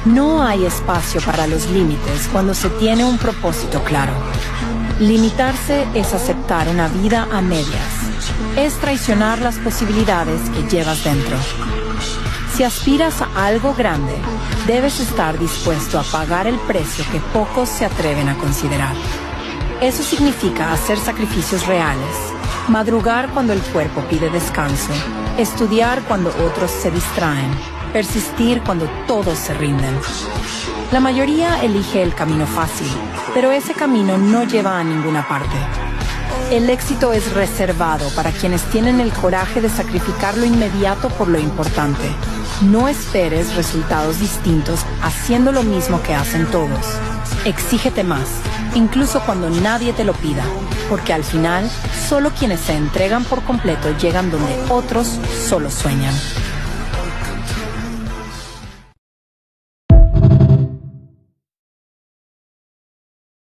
No hay espacio para los límites cuando se tiene un propósito claro. Limitarse es aceptar una vida a medias. Es traicionar las posibilidades que llevas dentro. Si aspiras a algo grande, debes estar dispuesto a pagar el precio que pocos se atreven a considerar. Eso significa hacer sacrificios reales, madrugar cuando el cuerpo pide descanso, estudiar cuando otros se distraen, persistir cuando todos se rinden. La mayoría elige el camino fácil, pero ese camino no lleva a ninguna parte. El éxito es reservado para quienes tienen el coraje de sacrificar lo inmediato por lo importante. No esperes resultados distintos haciendo lo mismo que hacen todos. Exígete más, incluso cuando nadie te lo pida, porque al final, solo quienes se entregan por completo llegan donde otros solo sueñan.